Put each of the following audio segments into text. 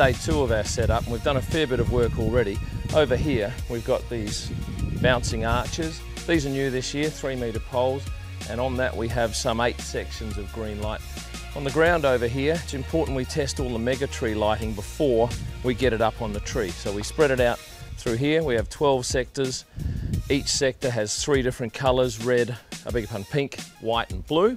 day 2 of our setup, and we've done a fair bit of work already. Over here, we've got these bouncing arches. These are new this year, 3-metre poles, and on that we have some 8 sections of green light. On the ground over here, it's important we test all the mega tree lighting before we get it up on the tree. So we spread it out through here. We have 12 sectors. Each sector has 3 different colours, red, pink, white and blue.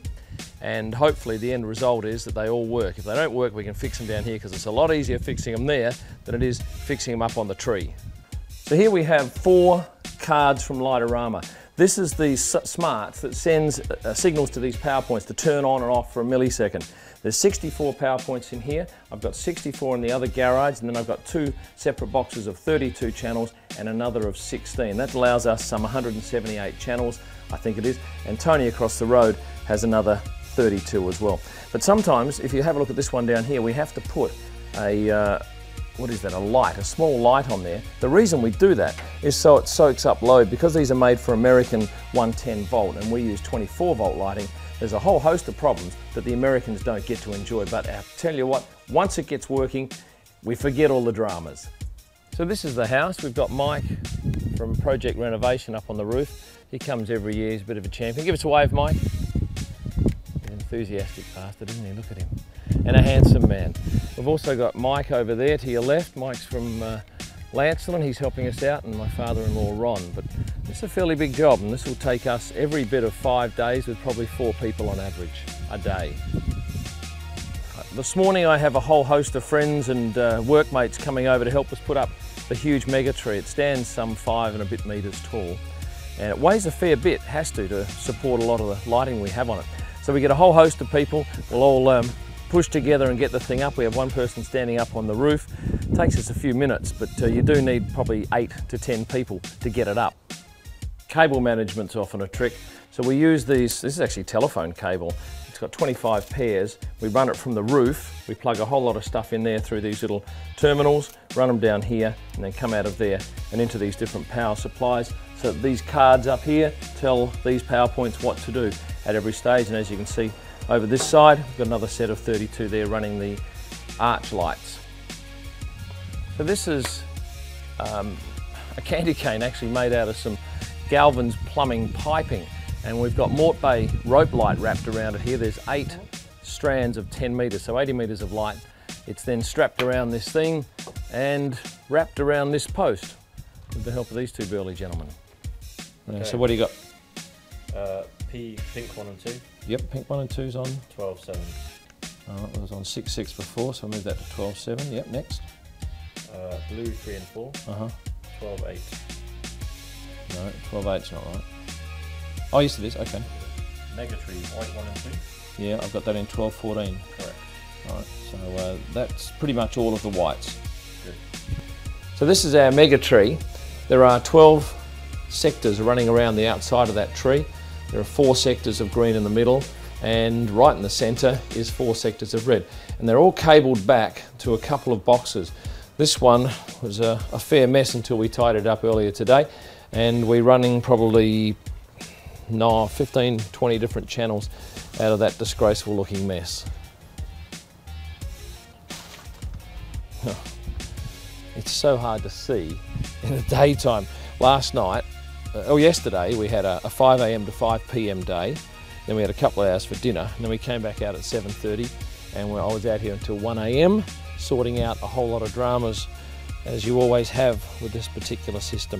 And hopefully the end result is that they all work. If they don't work, we can fix them down here, because it's a lot easier fixing them there than it is fixing them up on the tree. So here we have 4 cards from Lightorama. This is the smarts that sends signals to these power points to turn on and off for a millisecond. There's 64 power points in here. I've got 64 in the other garage, and then I've got 2 separate boxes of 32 channels and another of 16. That allows us some 178 channels, I think it is. And Tony across the road has another 32 as well. But sometimes, if you have a look at this one down here, we have to put a light, a small light on there. The reason we do that is so it soaks up load. Because these are made for American 110 volt and we use 24 volt lighting, there's a whole host of problems that the Americans don't get to enjoy. But I tell you what, once it gets working, we forget all the dramas. So this is the house. We've got Mike from Project Renovation up on the roof. He comes every year, he's a bit of a champion. Give us a wave, Mike. An enthusiastic bastard, isn't he? Look at him. And a handsome man. We've also got Mike over there to your left. Mike's from Lancelin, he's helping us out, and my father-in-law Ron. But it's a fairly big job, and this will take us every bit of 5 days with probably 4 people on average a day. This morning I have a whole host of friends and workmates coming over to help us put up the huge mega tree. It stands some 5 and a bit metres tall, and it weighs a fair bit, has to support a lot of the lighting we have on it. So we get a whole host of people. We'll all push together and get the thing up. We have one person standing up on the roof. It takes us a few minutes, but you do need probably 8 to 10 people to get it up. Cable management's often a trick. So we use these, this is actually telephone cable. It's got 25 pairs. We run it from the roof. We plug a whole lot of stuff in there through these little terminals, run them down here, and then come out of there and into these different power supplies. So that these cards up here tell these power points what to do at every stage. And as you can see, over this side, we've got another set of 32 there running the arch lights. So this is a candy cane actually made out of some Galvin's plumbing piping, and we've got Mort Bay rope light wrapped around it here. There's 8 strands of 10 metres, so 80 metres of light. It's then strapped around this thing and wrapped around this post with the help of these 2 burly gentlemen. Okay. So what do you got? Pink 1 and 2. Yep, pink 1 and 2's on 12.7. It was on 6.6 before, so I'll move that to 12.7. Yep, next. Blue 3 and 4. 12.8. No, 12.8's not right. Oh, yes it is, okay. Mega tree, white 1 and 2. Yeah, I've got that in 12.14. Correct. Alright, so that's pretty much all of the whites. Good. So this is our mega tree. There are 12 sectors running around the outside of that tree. There are 4 sectors of green in the middle, and right in the centre is 4 sectors of red. And they're all cabled back to a couple of boxes. This one was a fair mess until we tied it up earlier today, and we're running probably 15, 20 different channels out of that disgraceful looking mess. It's so hard to see in the daytime. Yesterday we had a 5 AM to 5 PM day, then we had a couple of hours for dinner, and then we came back out at 7:30, and I was out here until 1 AM sorting out a whole lot of dramas, as you always have with this particular system.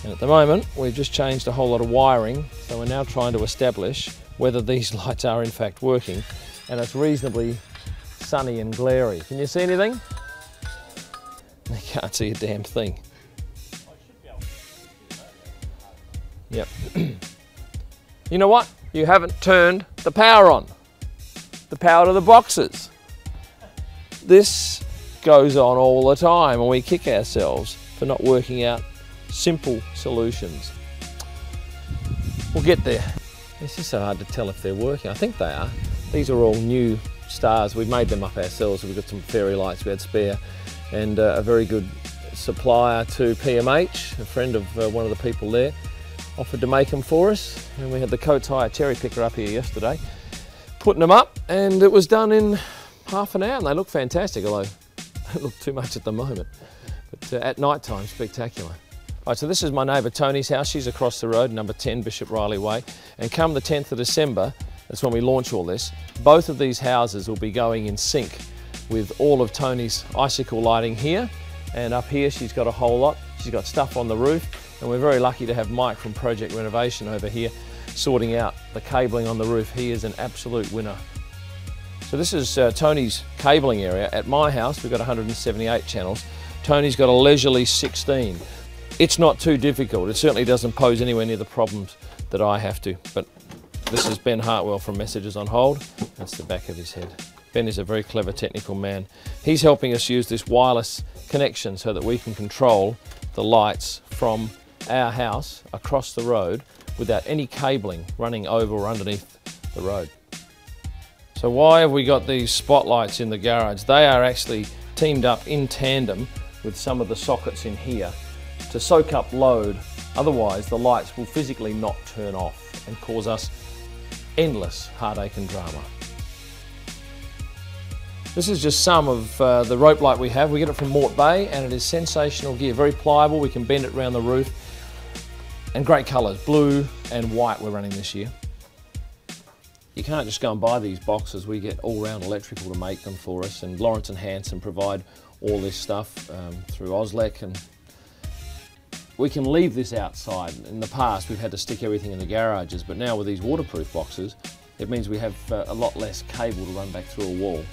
And at the moment we've just changed a whole lot of wiring, so we're now trying to establish whether these lights are in fact working, and it's reasonably sunny and glary. Can you see anything? I can't see a damn thing. Yep. You know what? You haven't turned the power on. The power to the boxes. This goes on all the time, and we kick ourselves for not working out simple solutions. We'll get there. It's just so hard to tell if they're working. I think they are. These are all new stars. We've made them up ourselves. We've got some fairy lights we had spare, and a very good supplier to PMH, a friend of one of the people there, offered to make them for us, and we had the Coates Hire cherry picker up here yesterday putting them up, and it was done in half an hour, and they look fantastic, although don't look too much at the moment, but at night time, spectacular. Right, so this is my neighbour Tony's house. She's across the road, number 10 Bishop Riley Way. And come the 10th of December, that's when we launch all this, both of these houses will be going in sync with all of Tony's icicle lighting here. And up here she's got a whole lot. She's got stuff on the roof, and we're very lucky to have Mike from Project Renovation over here sorting out the cabling on the roof. He is an absolute winner. So this is Tony's cabling area. At my house we've got 178 channels. Tony's got a leisurely 16. It's not too difficult. It certainly doesn't pose anywhere near the problems that I have to. But this is Ben Hartwell from Messages on Hold. That's the back of his head. Ben is a very clever technical man. He's helping us use this wireless connection so that we can control the lights from our house across the road without any cabling running over or underneath the road. So why have we got these spotlights in the garage? They are actually teamed up in tandem with some of the sockets in here to soak up load. Otherwise the lights will physically not turn off and cause us endless heartache and drama. This is just some of the rope light we have. We get it from Mort Bay and it is sensational gear, very pliable. We can bend it around the roof, and great colours, blue and white we're running this year. You can't just go and buy these boxes. We get All Round Electrical to make them for us, and Lawrence and Hanson provide all this stuff through Auslec, and we can leave this outside. In the past we've had to stick everything in the garages, but now with these waterproof boxes it means we have a lot less cable to run back through a wall.